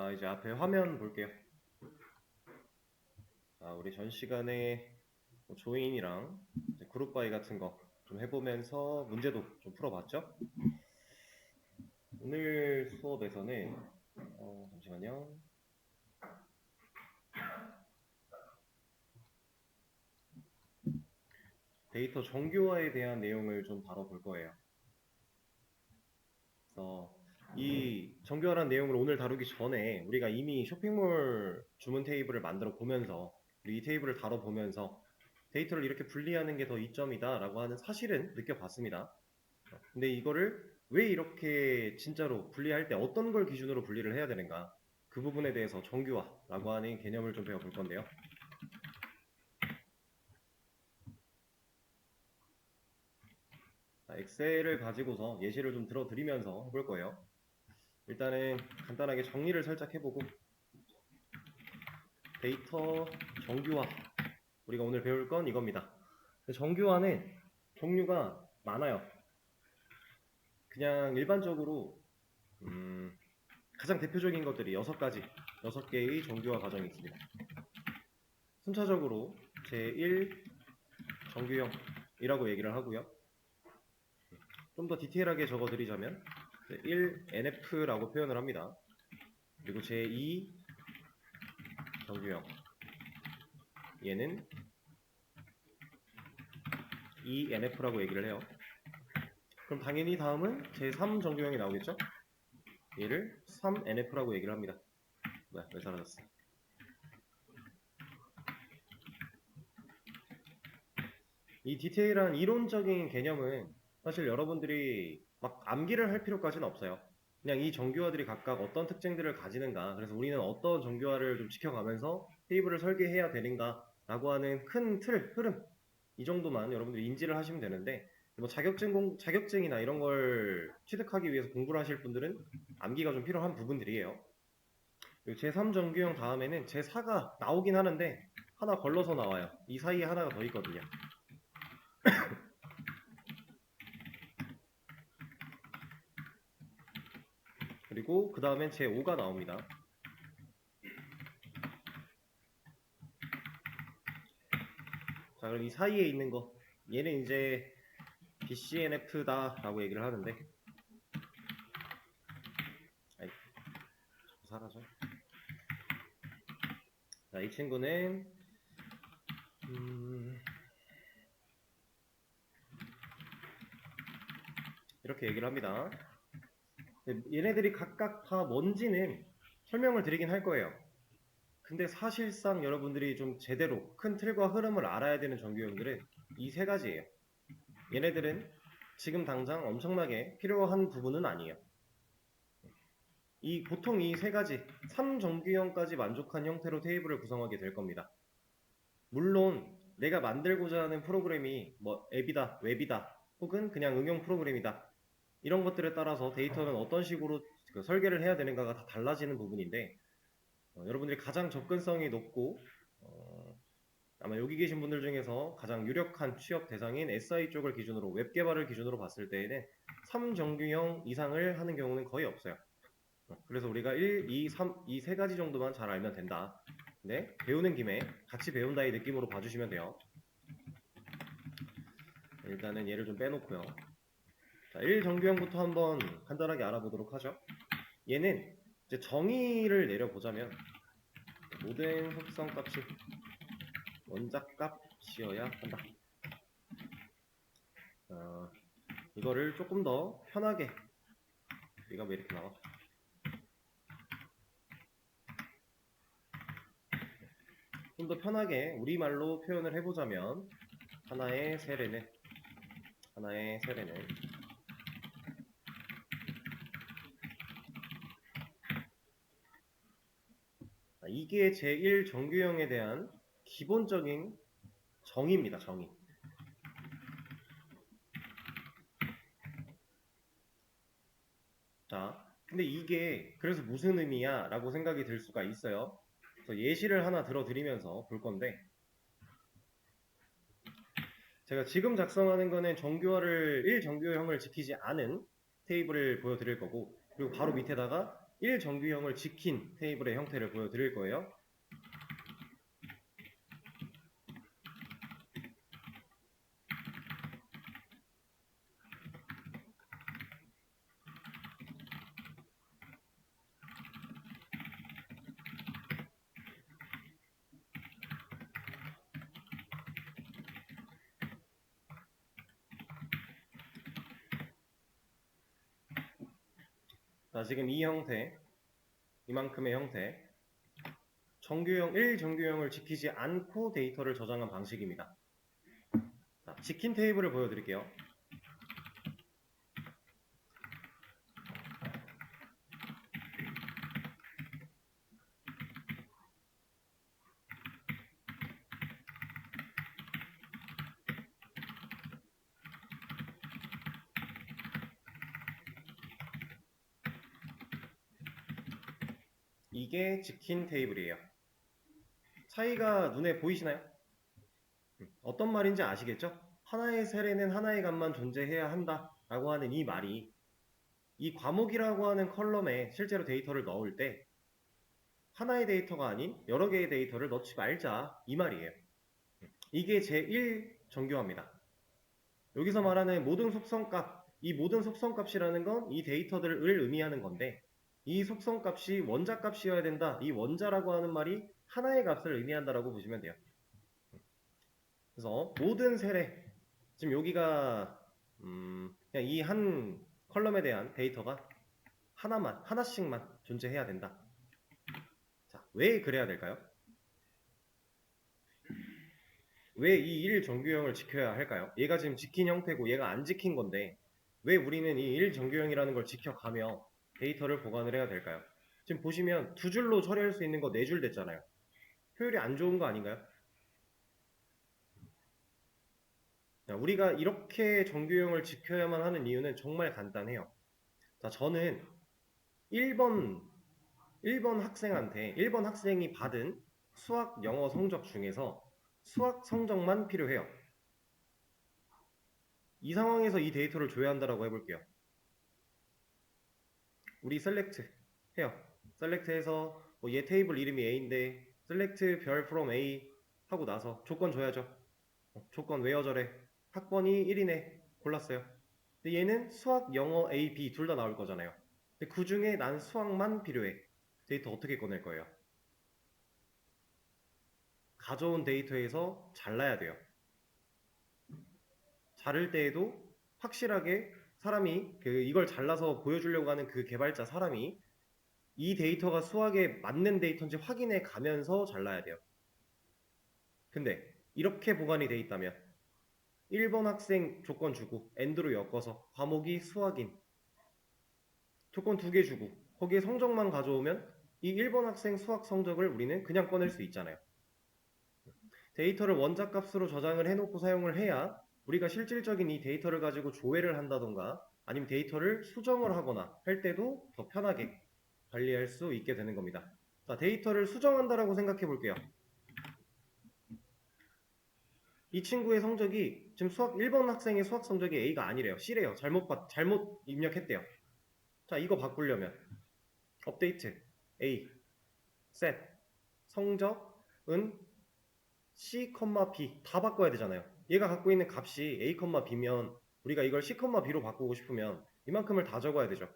자, 이제 앞에 화면 볼게요. 자, 우리 전 시간에 조인이랑 그룹 바이 같은 거 좀 해보면서 문제도 좀 풀어봤죠? 오늘 수업에서는 잠시만요. 데이터 정규화에 대한 내용을 좀 다뤄볼 거예요. 그래서 이 정규화라는 내용을 오늘 다루기 전에 우리가 이미 쇼핑몰 주문 테이블을 만들어 보면서 이 테이블을 다뤄보면서 데이터를 이렇게 분리하는 게 더 이점이다 라고 하는 사실은 느껴봤습니다. 근데 이거를 왜 이렇게 진짜로 분리할 때 어떤 걸 기준으로 분리를 해야 되는가, 그 부분에 대해서 정규화라고 하는 개념을 좀 배워볼 건데요. 자, 엑셀을 가지고서 예시를 좀 들어드리면서 해볼 거예요. 일단은 간단하게 정리를 살짝 해보고, 데이터 정규화, 우리가 오늘 배울 건 이겁니다. 정규화는 종류가 많아요. 그냥 일반적으로 가장 대표적인 것들이 6개의 정규화 과정이 있습니다. 순차적으로 제1 정규형이라고 얘기를 하고요. 좀 더 디테일하게 적어드리자면 1 NF라고 표현을 합니다. 그리고 제2 정규형, 얘는 2 NF라고 얘기를 해요. 그럼 당연히 다음은 제3 정규형이 나오겠죠? 얘를 3 NF라고 얘기를 합니다. 뭐야, 왜 사라졌어? 이 디테일한 이론적인 개념은 사실 여러분들이 막 암기를 할 필요까지는 없어요. 그냥 이 정규화들이 각각 어떤 특징들을 가지는가, 그래서 우리는 어떤 정규화를 좀 지켜가면서 테이블을 설계해야 되는가 라고 하는 큰 틀, 흐름, 이 정도만 여러분들이 인지를 하시면 되는데, 뭐 자격증이나 이런 걸 취득하기 위해서 공부를 하실 분들은 암기가 좀 필요한 부분들이에요. 제3 정규형 다음에는 제4가 나오긴 하는데 하나 걸러서 나와요. 이 사이에 하나가 더 있거든요. 그리고 그 다음엔 제5가 나옵니다. 자, 그럼 이 사이에 있는 거, 얘는 이제 BCNF다 라고 얘기를 하는데, 아이, 사라져. 자, 이 친구는 이렇게 얘기를 합니다. 얘네들이 각각 다 뭔지는 설명을 드리긴 할 거예요. 근데 사실상 여러분들이 좀 제대로 큰 틀과 흐름을 알아야 되는 정규형들은 이 세 가지예요. 얘네들은 지금 당장 엄청나게 필요한 부분은 아니에요. 보통 이 세 가지, 3정규형까지 만족한 형태로 테이블을 구성하게 될 겁니다. 물론 내가 만들고자 하는 프로그램이 뭐 앱이다, 웹이다, 혹은 그냥 응용 프로그램이다, 이런 것들에 따라서 데이터는 어떤 식으로 설계를 해야 되는가가 다 달라지는 부분인데, 여러분들이 가장 접근성이 높고 아마 여기 계신 분들 중에서 가장 유력한 취업 대상인 SI 쪽을 기준으로, 웹 개발을 기준으로 봤을 때에는 3정규형 이상을 하는 경우는 거의 없어요. 그래서 우리가 1, 2, 3, 이 세 가지 정도만 잘 알면 된다. 네, 배우는 김에 같이 배운다의 느낌으로 봐주시면 돼요. 일단은 얘를 좀 빼놓고요. 자, 1정규형부터 한번 간단하게 알아보도록 하죠. 얘는 이제 정의를 내려보자면 모든 속성값이 원작값이어야 한다. 이거를 조금 더 편하게, 얘가 왜 이렇게 나와? 좀 더 편하게 우리말로 표현을 해보자면 하나의 세례는 이게 제1 정규형에 대한 기본적인 정의입니다. 정의. 자, 근데 이게 그래서 무슨 의미야? 라고 생각이 들 수가 있어요. 그래서 예시를 하나 들어드리면서 볼 건데, 제가 지금 작성하는 거는 정규화를 1정규형을 지키지 않은 테이블을 보여드릴 거고, 그리고 바로 밑에다가 1정규형을 지킨 테이블의 형태를 보여드릴 거예요. 자, 지금 이 형태, 이만큼의 형태, 1정규형을 지키지 않고 데이터를 저장한 방식입니다. 자, 지킨 테이블을 보여드릴게요. 이게 지킨 테이블이에요. 차이가 눈에 보이시나요? 어떤 말인지 아시겠죠? 하나의 세례는 하나의 값만 존재해야 한다 라고 하는 이 말이 이 과목이라고 하는 컬럼에 실제로 데이터를 넣을 때 하나의 데이터가 아닌 여러 개의 데이터를 넣지 말자 이 말이에요. 이게 제1정규화입니다. 여기서 말하는 모든 속성값, 이 모든 속성값이라는 건 이 데이터들을 의미하는 건데 이 속성값이 원자값이어야 된다. 이 원자라고 하는 말이 하나의 값을 의미한다라고 보시면 돼요. 그래서 모든 세례, 지금 여기가 그냥 이 한 컬럼에 대한 데이터가 하나씩만 존재해야 된다. 자, 왜 그래야 될까요? 왜 이 1정규형을 지켜야 할까요? 얘가 지금 지킨 형태고 얘가 안 지킨 건데 왜 우리는 이 1정규형이라는 걸 지켜가며 데이터를 보관을 해야 될까요? 지금 보시면 두 줄로 처리할 수 있는 거 네 줄 됐잖아요. 효율이 안 좋은 거 아닌가요? 우리가 이렇게 정규형을 지켜야만 하는 이유는 정말 간단해요. 자, 저는 1번 학생한테 1번 학생이 받은 수학, 영어 성적 중에서 수학 성적만 필요해요. 이 상황에서 이 데이터를 줘야 한다라고 해볼게요. 우리 셀렉트 해요. 셀렉트해서 얘 테이블 이름이 A인데 셀렉트 별 from A 하고 나서 조건 줘야죠. 조건 외워져래. 학번이 1이네. 골랐어요. 근데 얘는 수학, 영어, A, B 둘 다 나올 거잖아요. 근데 그 중에 난 수학만 필요해. 데이터 어떻게 꺼낼 거예요? 가져온 데이터에서 잘라야 돼요. 자를 때에도 확실하게 사람이 이걸 잘라서 보여주려고 하는 그 개발자 사람이 이 데이터가 수학에 맞는 데이터인지 확인해 가면서 잘라야 돼요. 근데 이렇게 보관이 돼 있다면 1번 학생 조건 주고 엔드로 엮어서 과목이 수학인 조건 2개 주고 거기에 성적만 가져오면 이 1번 학생 수학 성적을 우리는 그냥 꺼낼 수 있잖아요. 데이터를 원자값으로 저장을 해놓고 사용을 해야 우리가 실질적인 이 데이터를 가지고 조회를 한다던가 아니면 데이터를 수정을 하거나 할 때도 더 편하게 관리할 수 있게 되는 겁니다. 자, 데이터를 수정한다라고 생각해 볼게요. 이 친구의 성적이 지금 1번 학생의 수학 성적이 A가 아니래요. C래요. 잘못 입력했대요. 자, 이거 바꾸려면 업데이트 A set 성적은 C, B 다 바꿔야 되잖아요. 얘가 갖고 있는 값이 A, B면 우리가 이걸 C, B로 바꾸고 싶으면 이만큼을 다 적어야 되죠.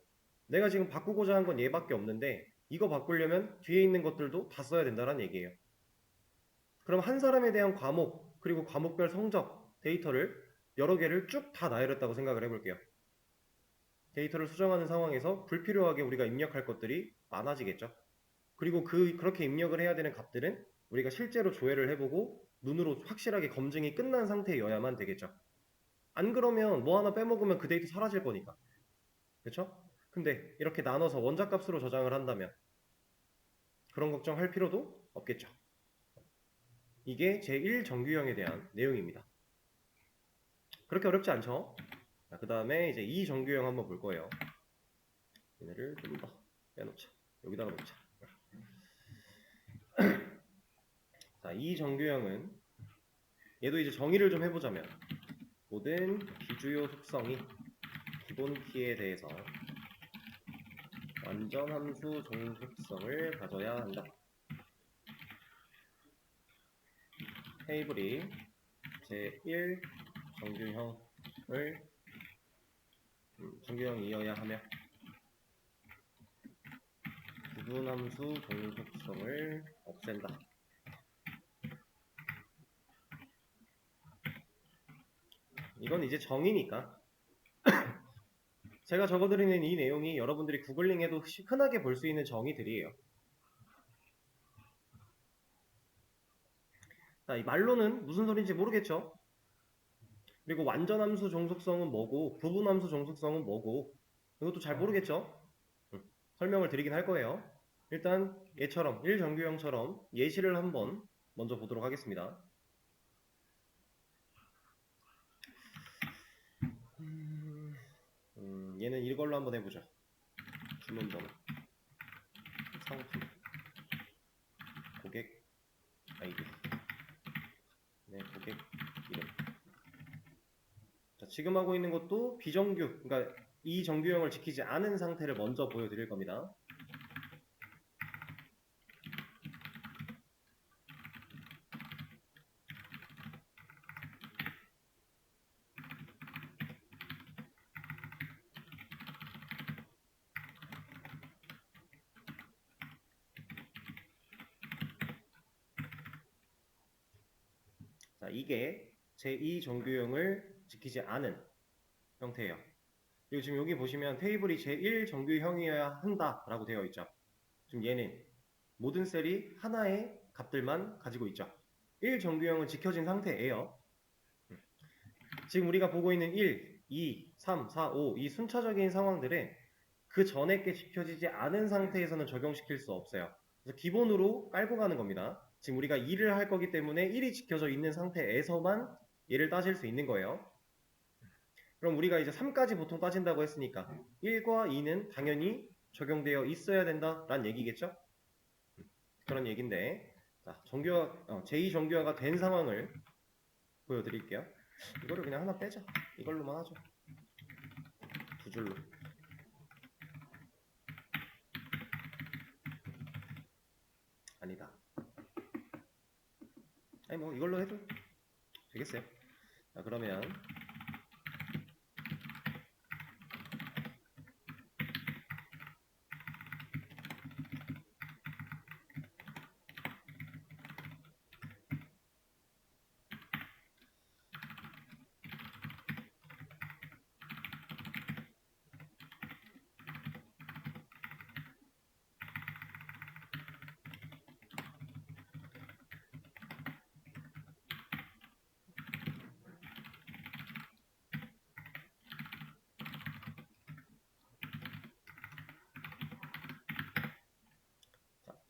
내가 지금 바꾸고자 한 건 얘밖에 없는데 이거 바꾸려면 뒤에 있는 것들도 다 써야 된다는 얘기예요. 그럼 한 사람에 대한 과목 그리고 과목별 성적 데이터를 여러 개를 쭉 다 나열했다고 생각을 해볼게요. 데이터를 수정하는 상황에서 불필요하게 우리가 입력할 것들이 많아지겠죠. 그리고 그렇게 입력을 해야 되는 값들은 우리가 실제로 조회를 해보고 눈으로 확실하게 검증이 끝난 상태여야만 되겠죠. 안 그러면 뭐 하나 빼먹으면 그 데이터 사라질 거니까. 그렇죠? 근데 이렇게 나눠서 원자값으로 저장을 한다면 그런 걱정할 필요도 없겠죠. 이게 제1정규형에 대한 내용입니다. 그렇게 어렵지 않죠? 그 다음에 이제 2정규형 한번 볼 거예요. 얘네를 좀 더 빼놓자. 여기다가 놓자. 자, 2정규형은 얘도 이제 정의를 좀 해보자면 모든 비주요 속성이 기본 키에 대해서 완전함수 종속성을 가져야 한다. 테이블이 제1 정규형이어야 하며 구분함수 종속성을 없앤다. 이건 이제 정의니까 제가 적어드리는 이 내용이 여러분들이 구글링해도 흔하게 볼 수 있는 정의들이에요. 자, 이 말로는 무슨 소리인지 모르겠죠? 그리고 완전함수 종속성은 뭐고 부분함수 종속성은 뭐고 이것도 잘 모르겠죠? 설명을 드리긴 할 거예요. 일단 얘처럼 1정규형처럼 예시를 한번 먼저 보도록 하겠습니다. 얘는 이걸로 한번 해보죠. 주문번호, 상품, 고객 아이디, 네, 고객 이름. 자, 지금 하고 있는 것도 비정규, 그러니까 이 정규형을 지키지 않은 상태를 먼저 보여드릴 겁니다. 자, 이게 제2 정규형을 지키지 않은 형태예요. 그리고 지금 여기 보시면 테이블이 제1 정규형이어야 한다라고 되어 있죠. 지금 얘는 모든 셀이 하나의 값들만 가지고 있죠. 1 정규형은 지켜진 상태예요. 지금 우리가 보고 있는 1, 2, 3, 4, 5 이 순차적인 상황들은 그 전에 게 지켜지지 않은 상태에서는 적용시킬 수 없어요. 그래서 기본으로 깔고 가는 겁니다. 지금 우리가 2를 할 거기 때문에 1이 지켜져 있는 상태에서만 얘를 따질 수 있는 거예요. 그럼 우리가 이제 3까지 보통 따진다고 했으니까 1과 2는 당연히 적용되어 있어야 된다라는 얘기겠죠? 그런 얘기인데 자, 제2 정규화가 된 상황을 보여드릴게요. 이거를 그냥 하나 빼자. 이걸로만 하죠. 두 줄로. 아니다. 아니 뭐 이걸로 해도 되겠어요. 자, 그러면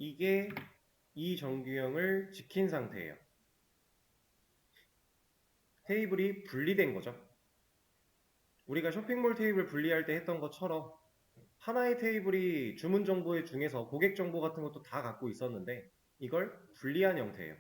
이게 이 정규형을 지킨 상태예요. 테이블이 분리된 거죠. 우리가 쇼핑몰 테이블 분리할 때 했던 것처럼 하나의 테이블이 주문 정보 중에서 고객 정보 같은 것도 다 갖고 있었는데 이걸 분리한 형태예요.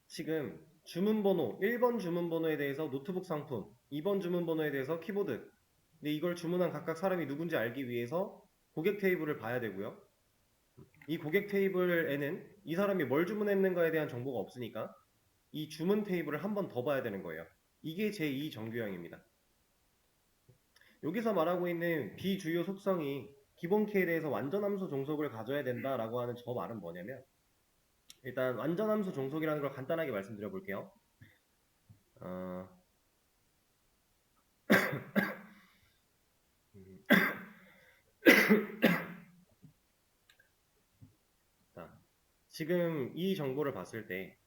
지금 주문번호 1번 주문번호에 대해서 노트북 상품, 2번 주문번호에 대해서 키보드. 근데 이걸 주문한 각각 사람이 누군지 알기 위해서 고객 테이블을 봐야 되고요. 이 고객 테이블에는 이 사람이 뭘 주문했는가에 대한 정보가 없으니까 이 주문 테이블을 한 번 더 봐야 되는 거예요. 이게 제2 정규형입니다. 여기서 말하고 있는 비주요 속성이 기본 키에 대해서 완전함수 종속을 가져야 된다라고 하는 저 말은 뭐냐면 일단 완전함수 종속이라는 걸 간단하게 말씀드려 볼게요. 지금 이 정보를 봤을 때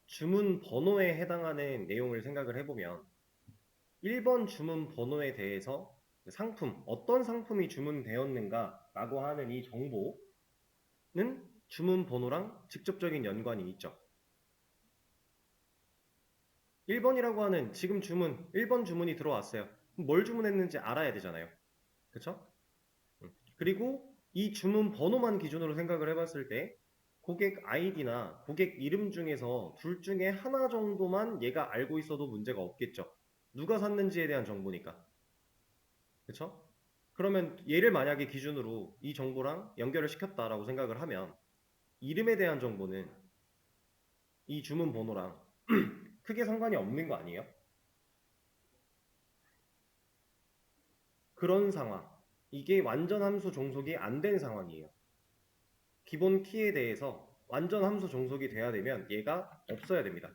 주문 번호에 해당하는 내용을 생각을 해보면 1번 주문 번호에 대해서 상품, 어떤 상품이 주문되었는가 라고 하는 이 정보는 주문 번호랑 직접적인 연관이 있죠. 1번이라고 하는 지금 주문, 1번 주문이 들어왔어요. 뭘 주문했는지 알아야 되잖아요. 그쵸? 그리고 이 주문 번호만 기준으로 생각을 해봤을 때 고객 아이디나 고객 이름 중에서 둘 중에 하나 정도만 얘가 알고 있어도 문제가 없겠죠. 누가 샀는지에 대한 정보니까. 그쵸? 그러면 얘를 만약에 기준으로 이 정보랑 연결을 시켰다라고 생각을 하면 이름에 대한 정보는 이 주문 번호랑 크게 상관이 없는 거 아니에요? 그런 상황. 이게 완전 함수 종속이 안 된 상황이에요. 기본 키에 대해서 완전 함수 종속이 돼야 되면 얘가 없어야 됩니다.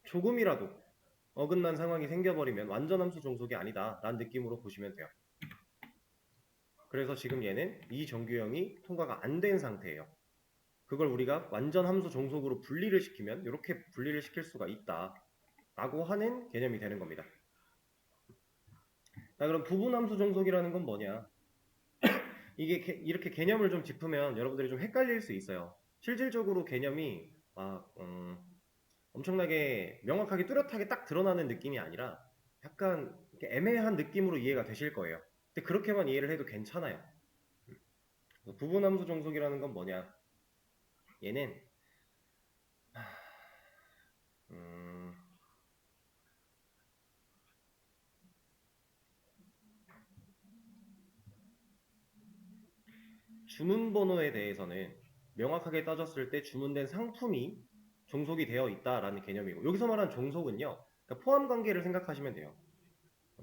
조금이라도 어긋난 상황이 생겨버리면 완전 함수 종속이 아니다 라는 느낌으로 보시면 돼요. 그래서 지금 얘는 이 정규형이 통과가 안 된 상태예요. 그걸 우리가 완전 함수 종속으로 분리를 시키면 이렇게 분리를 시킬 수가 있다 라고 하는 개념이 되는 겁니다. 자, 그럼 부분 함수 종속이라는 건 뭐냐? 이게 이렇게 개념을 좀 짚으면 여러분들이 좀 헷갈릴 수 있어요. 실질적으로 개념이 막 엄청나게 명확하게 뚜렷하게 딱 드러나는 느낌이 아니라 약간 애매한 느낌으로 이해가 되실 거예요. 근데 그렇게만 이해를 해도 괜찮아요. 부분함수 종속이라는 건 뭐냐? 얘는 주문 번호에 대해서는 명확하게 따졌을 때 주문된 상품이 종속이 되어 있다라는 개념이고, 여기서 말한 종속은요, 그러니까 포함 관계를 생각하시면 돼요.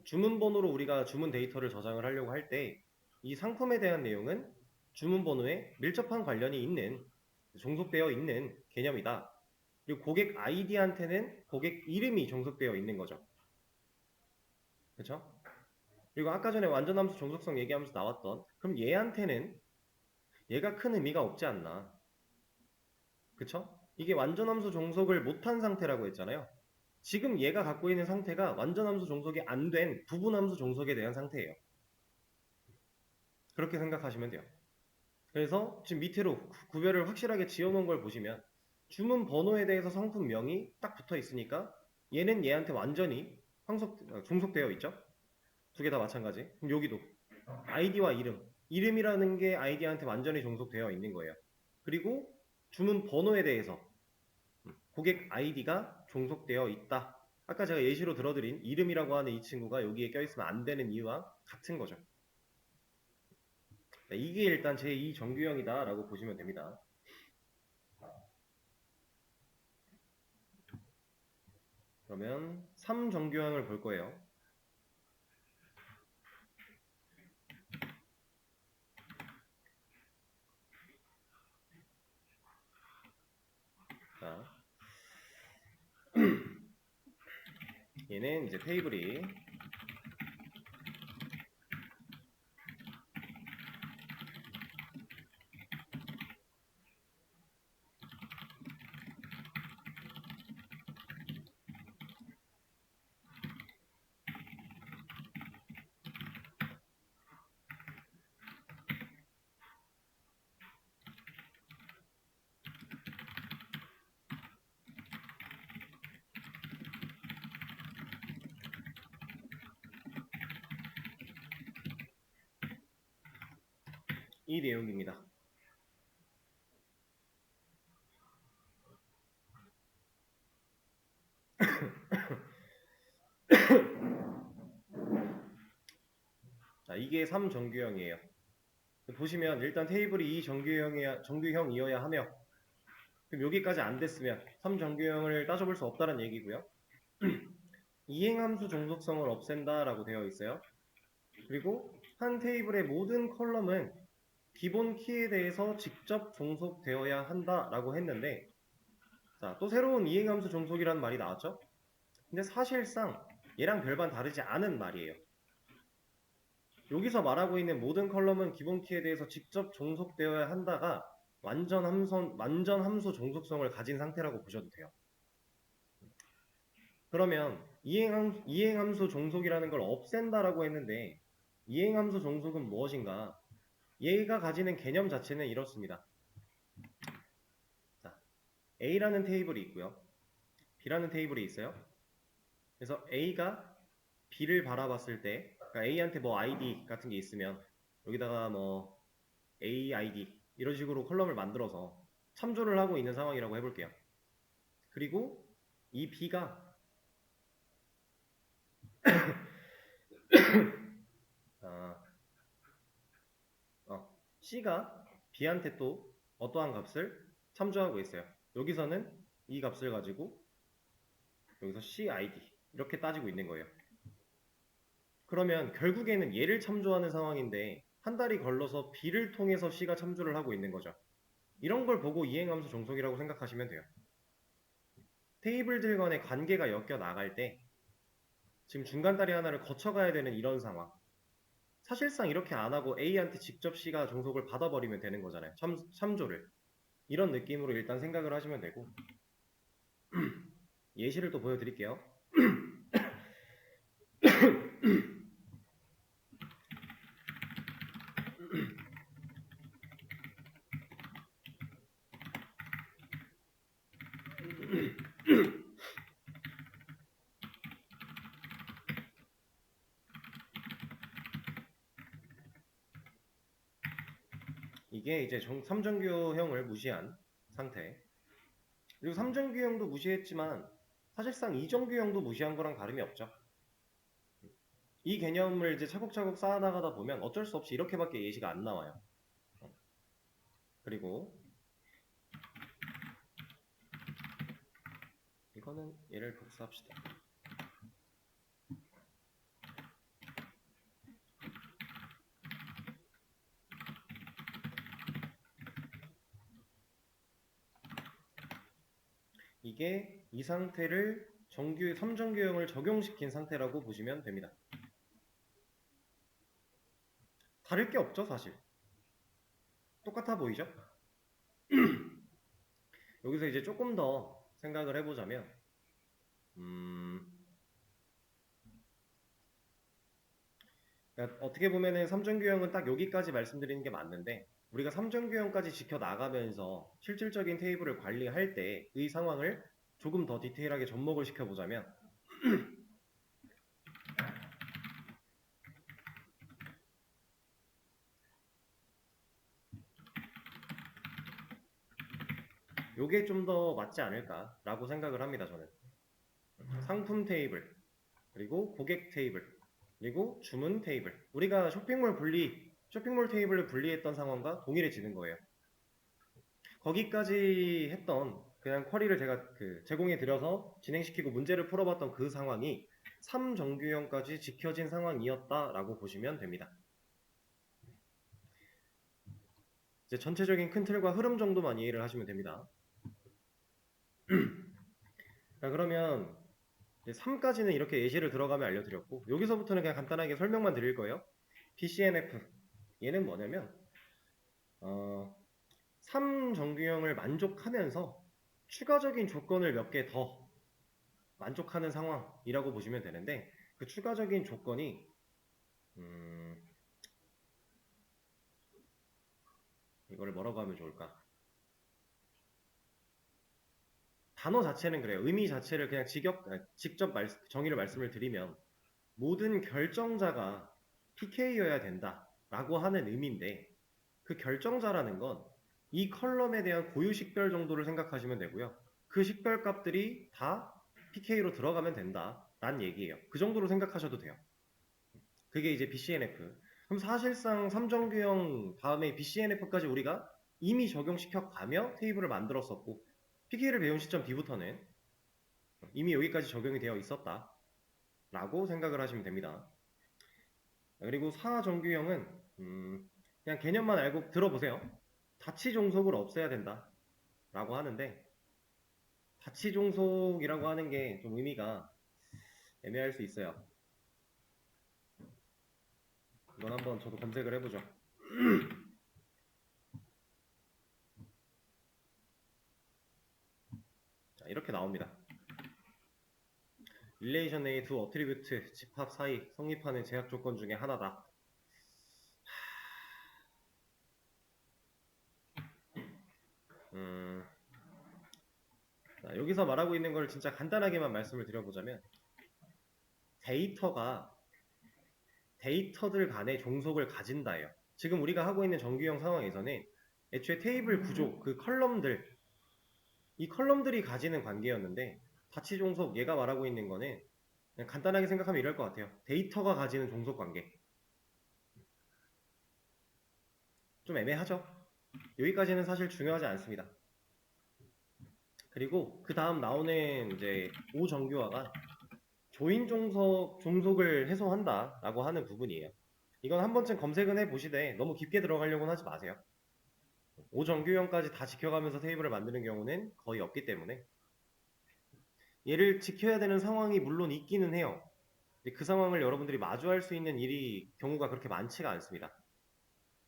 주문 번호로 우리가 주문 데이터를 저장을 하려고 할 때 이 상품에 대한 내용은 주문 번호에 밀접한 관련이 있는, 종속되어 있는 개념이다. 그리고 고객 아이디한테는 고객 이름이 종속되어 있는 거죠. 그렇죠? 그리고 아까 전에 완전함수 종속성 얘기하면서 나왔던, 그럼 얘한테는 얘가 큰 의미가 없지 않나. 그쵸? 이게 완전함수 종속을 못한 상태라고 했잖아요. 지금 얘가 갖고 있는 상태가 완전함수 종속이 안 된 부분함수 종속에 대한 상태예요. 그렇게 생각하시면 돼요. 그래서 지금 밑으로 구별을 확실하게 지어놓은 걸 보시면 주문 번호에 대해서 상품명이 딱 붙어 있으니까 얘는 얘한테 완전히 종속되어 있죠. 두 개 다 마찬가지. 그럼 여기도 아이디와 이름이라는 게 아이디한테 완전히 종속되어 있는 거예요. 그리고 주문 번호에 대해서 고객 아이디가 종속되어 있다. 아까 제가 예시로 들어드린 이름이라고 하는 이 친구가 여기에 껴있으면 안 되는 이유와 같은 거죠. 이게 일단 제2 정규형이다 라고 보시면 됩니다. 그러면 3정규형을 볼 거예요. 자, 얘는 이제 테이블이 이 내용입니다. 자, 이게 3정규형이에요. 보시면 일단 테이블이 이 정규형이어야 하며, 그럼 여기까지 안 됐으면 3정규형을 따져볼 수 없다는 얘기고요. 이행함수 종속성을 없앤다 라고 되어 있어요. 그리고 한 테이블의 모든 컬럼은 기본 키에 대해서 직접 종속되어야 한다 라고 했는데, 자, 또 새로운 이행함수 종속이라는 말이 나왔죠? 근데 사실상 얘랑 별반 다르지 않은 말이에요. 여기서 말하고 있는 모든 컬럼은 기본 키에 대해서 직접 종속되어야 한다가 완전 함수 종속성을 가진 상태라고 보셔도 돼요. 그러면 이행함수 종속이라는 걸 없앤다라고 했는데, 이행함수 종속은 무엇인가? 얘가 가지는 개념 자체는 이렇습니다. 자, A라는 테이블이 있고요. B라는 테이블이 있어요. 그래서 A가 B를 바라봤을 때, 그러니까 A한테 뭐 ID 같은 게 있으면 여기다가 뭐 AID 이런 식으로 컬럼을 만들어서 참조를 하고 있는 상황이라고 해볼게요. 그리고 이 B가 C가 B한테 또 어떠한 값을 참조하고 있어요. 여기서는 이 값을 가지고 여기서 CID 이렇게 따지고 있는 거예요. 그러면 결국에는 얘를 참조하는 상황인데 한 달이 걸러서 B를 통해서 C가 참조를 하고 있는 거죠. 이런 걸 보고 이행함수 종속이라고 생각하시면 돼요. 테이블들 간의 관계가 엮여 나갈 때 지금 중간다리 하나를 거쳐가야 되는 이런 상황, 사실상 이렇게 안 하고 A한테 직접 C가 종속을 받아버리면 되는 거잖아요. 참조를. 이런 느낌으로 일단 생각을 하시면 되고 예시를 또 보여드릴게요. 이게 이제 3정규형을 무시한 상태. 그리고 3정규형도 무시했지만 사실상 2정규형도 무시한 거랑 다름이 없죠. 이 개념을 이제 차곡차곡 쌓아나가다 보면 어쩔 수 없이 이렇게밖에 예시가 안 나와요. 그리고 이거는 얘를 복사합시다. 이게 이 상태를 3정규형을 적용시킨 상태라고 보시면 됩니다. 다를 게 없죠, 사실. 똑같아 보이죠? 여기서 이제 조금 더 생각을 해보자면 그러니까 어떻게 보면은 3정규형은 딱 여기까지 말씀드리는 게 맞는데 우리가 3정규형까지 지켜나가면서 실질적인 테이블을 관리할 때의 상황을 조금 더 디테일하게 접목을 시켜보자면 요게 좀 더 맞지 않을까라고 생각을 합니다. 저는 상품 테이블, 그리고 고객 테이블, 그리고 주문 테이블. 우리가 쇼핑몰 테이블을 분리했던 상황과 동일해지는 거예요. 거기까지 했던 그냥 쿼리를 제가 제공해 드려서 진행시키고 문제를 풀어봤던 그 상황이 3정규형까지 지켜진 상황이었다라고 보시면 됩니다. 이제 전체적인 큰 틀과 흐름 정도만 이해를 하시면 됩니다. 자, 그러면 3까지는 이렇게 예시를 들어가며 알려드렸고 여기서부터는 그냥 간단하게 설명만 드릴 거예요. BCNF 얘는 뭐냐면 3정규형을 만족하면서 추가적인 조건을 몇 개 더 만족하는 상황이라고 보시면 되는데 그 추가적인 조건이 이거를 뭐라고 하면 좋을까? 단어 자체는 그래요. 의미 자체를 그냥 직접 정의를 말씀을 드리면 모든 결정자가 PK여야 된다라고 하는 의미인데 그 결정자라는 건 이 컬럼에 대한 고유 식별 정도를 생각하시면 되고요. 그 식별 값들이 다 PK로 들어가면 된다라는 얘기예요. 그 정도로 생각하셔도 돼요. 그게 이제 BCNF. 그럼 사실상 3정규형 다음에 BCNF까지 우리가 이미 적용시켜 가며 테이블을 만들었었고 PK를 배운 시점 뒤부터는 이미 여기까지 적용이 되어 있었다 라고 생각을 하시면 됩니다. 그리고 4정규형은 그냥 개념만 알고 들어보세요. 자치종속을 없애야 된다 라고 하는데 자치종속이라고 하는 게 좀 의미가 애매할 수 있어요. 이건 한번 저도 검색을 해보죠. 자, 이렇게 나옵니다. 릴레이션의 두 어트리뷰트 집합 사이 성립하는 제약 조건 중에 하나다. 자, 여기서 말하고 있는 걸 진짜 간단하게만 말씀을 드려보자면 데이터들 간의 종속을 가진다예요. 지금 우리가 하고 있는 정규형 상황에서는 애초에 테이블 구조, 이 컬럼들이 가지는 관계였는데 가치 종속, 얘가 말하고 있는 거는 그냥 간단하게 생각하면 이럴 것 같아요. 데이터가 가지는 종속 관계. 좀 애매하죠? 여기까지는 사실 중요하지 않습니다. 그리고 그 다음 나오는 이제 오정규화가 조인 종속을 해소한다 라고 하는 부분이에요. 이건 한 번쯤 검색은 해보시되 너무 깊게 들어가려고는 하지 마세요. 오정규형까지 다 지켜가면서 테이블을 만드는 경우는 거의 없기 때문에 얘를 지켜야 되는 상황이 물론 있기는 해요. 근데 그 상황을 여러분들이 마주할 수 있는 경우가 그렇게 많지가 않습니다.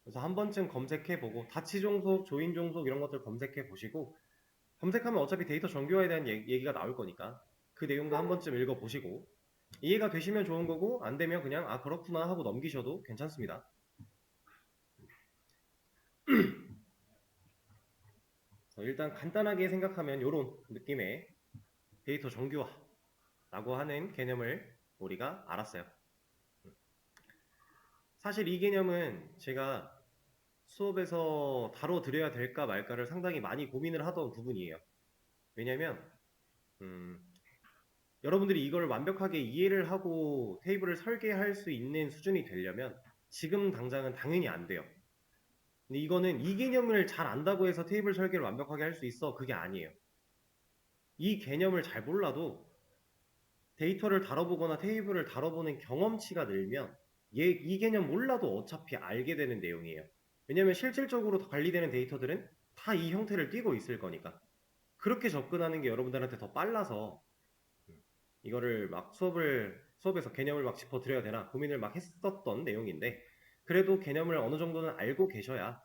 그래서 한 번쯤 검색해보고 다치종속, 조인종속 이런 것들 검색해보시고 검색하면 어차피 데이터 정교화에 대한 얘기가 나올 거니까 그 내용도 한 번쯤 읽어보시고 이해가 되시면 좋은 거고 안 되면 그냥 아 그렇구나 하고 넘기셔도 괜찮습니다. 일단 간단하게 생각하면 이런 느낌의 데이터 정교화라고 하는 개념을 우리가 알았어요. 사실 이 개념은 제가 수업에서 다뤄드려야 될까 말까를 상당히 많이 고민을 하던 부분이에요. 왜냐면 여러분들이 이걸 완벽하게 이해를 하고 테이블을 설계할 수 있는 수준이 되려면 지금 당장은 당연히 안 돼요. 근데 이거는 이 개념을 잘 안다고 해서 테이블 설계를 완벽하게 할 수 있어. 그게 아니에요. 이 개념을 잘 몰라도 데이터를 다뤄보거나 테이블을 다뤄보는 경험치가 늘면 이 개념 몰라도 어차피 알게 되는 내용이에요. 왜냐면 실질적으로 관리되는 데이터들은 다 이 형태를 띠고 있을 거니까. 그렇게 접근하는 게 여러분들한테 더 빨라서 이거를 막 수업에서 개념을 막 짚어드려야 되나 고민을 막 했었던 내용인데 그래도 개념을 어느 정도는 알고 계셔야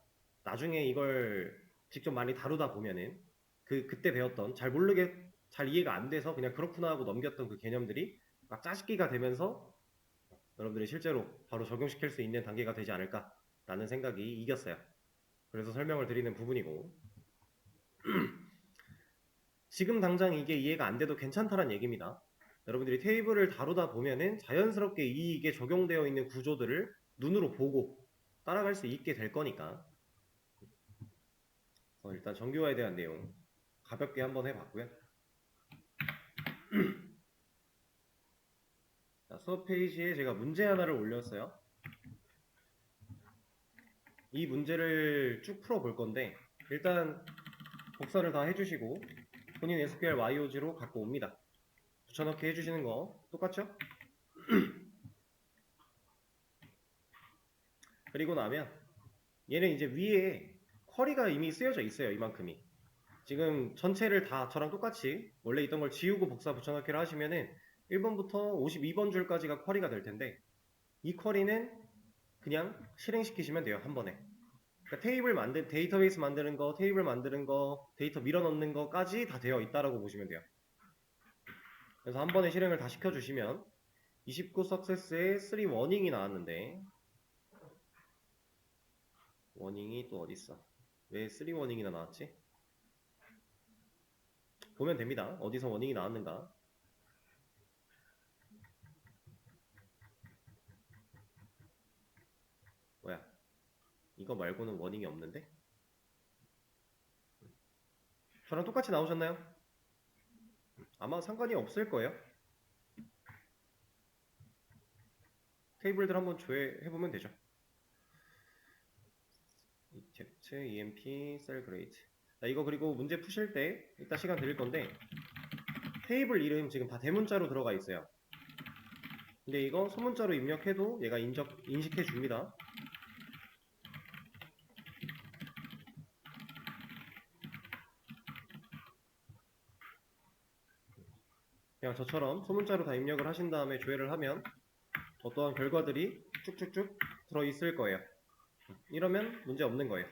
나중에 이걸 직접 많이 다루다 보면은 그때 배웠던 잘 이해가 안 돼서 그냥 그렇구나 하고 넘겼던 그 개념들이 막 짜식기가 되면서 여러분들이 실제로 바로 적용시킬 수 있는 단계가 되지 않을까라는 생각이 이겼어요. 그래서 설명을 드리는 부분이고 지금 당장 이게 이해가 안 돼도 괜찮다는 얘기입니다. 여러분들이 테이블을 다루다 보면은 자연스럽게 이게 적용되어 있는 구조들을 눈으로 보고 따라갈 수 있게 될 거니까 일단 정규화에 대한 내용 가볍게 한번 해봤고요. 자, 수업 페이지에 제가 문제 하나를 올렸어요. 이 문제를 쭉 풀어볼 건데 일단 복사를 다 해주시고 본인 SQL YOG로 갖고 옵니다. 붙여넣기 해주시는 거 똑같죠? 그리고 나면 얘는 이제 위에 쿼리가 이미 쓰여져 있어요. 이만큼이. 지금 전체를 다 저랑 똑같이 원래 있던 걸 지우고 복사 붙여넣기를 하시면은 1번부터 52번 줄까지가 쿼리가 될 텐데 이 쿼리는 그냥 실행시키시면 돼요. 한 번에. 그러니까 데이터베이스 만드는 거, 테이블 만드는 거, 데이터 밀어넣는 거까지 다 되어 있다라고 보시면 돼요. 그래서 한 번에 실행을 다 시켜주시면 29 석세스에 3 워닝이 나왔는데 워닝이 또 어딨어? 왜 3 워닝이나 나왔지? 보면 됩니다. 어디서 워닝이 나왔는가? 뭐야? 이거 말고는 워닝이 없는데? 저랑 똑같이 나오셨나요? 아마 상관이 없을 거예요. 테이블들 한번 조회해보면 되죠. 이젝트, EMP, 셀그레이트. 이거 그리고 문제 푸실 때 이따 시간 드릴 건데 테이블 이름 지금 다 대문자로 들어가 있어요. 근데 이거 소문자로 입력해도 얘가 인식해 줍니다. 그냥 저처럼 소문자로 다 입력을 하신 다음에 조회를 하면 어떠한 결과들이 쭉쭉쭉 들어있을 거예요. 이러면 문제 없는 거예요.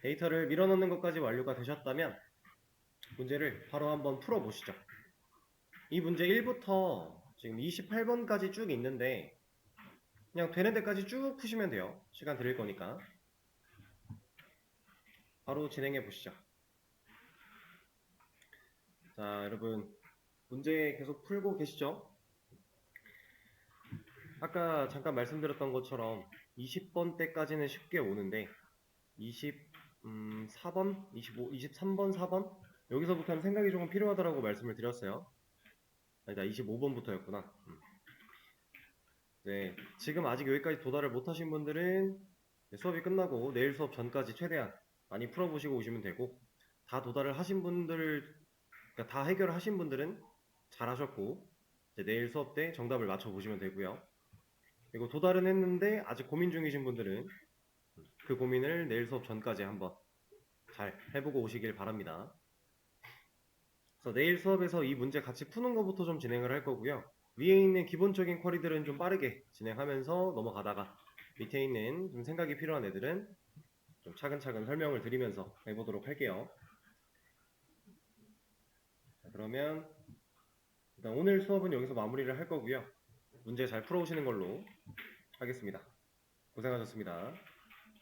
데이터를 밀어넣는 것까지 완료가 되셨다면 문제를 바로 한번 풀어보시죠. 이 문제 1부터 지금 28번까지 쭉 있는데 그냥 되는 데까지 쭉 푸시면 돼요. 시간 드릴 거니까. 바로 진행해 보시죠. 자, 여러분 문제 계속 풀고 계시죠? 아까 잠깐 말씀드렸던 것처럼 20번 때까지는 쉽게 오는데 24번, 25, 23번, 4번 여기서부터는 생각이 조금 필요하다고 말씀을 드렸어요. 아니다, 25번부터였구나. 네, 지금 아직 여기까지 도달을 못하신 분들은 수업이 끝나고 내일 수업 전까지 최대한 많이 풀어보시고 오시면 되고, 다 도달을 하신 분들, 그러니까 다 해결을 하신 분들은 잘하셨고 이제 내일 수업 때 정답을 맞춰보시면 되고요. 그리고 도달은 했는데 아직 고민 중이신 분들은 그 고민을 내일 수업 전까지 한번 잘 해보고 오시길 바랍니다. 그래서 내일 수업에서 이 문제 같이 푸는 것부터 좀 진행을 할 거고요. 위에 있는 기본적인 쿼리들은 좀 빠르게 진행하면서 넘어가다가 밑에 있는 좀 생각이 필요한 애들은 좀 차근차근 설명을 드리면서 해보도록 할게요. 자, 그러면 일단 오늘 수업은 여기서 마무리를 할 거고요. 문제 잘 풀어오시는 걸로 하겠습니다. 고생하셨습니다.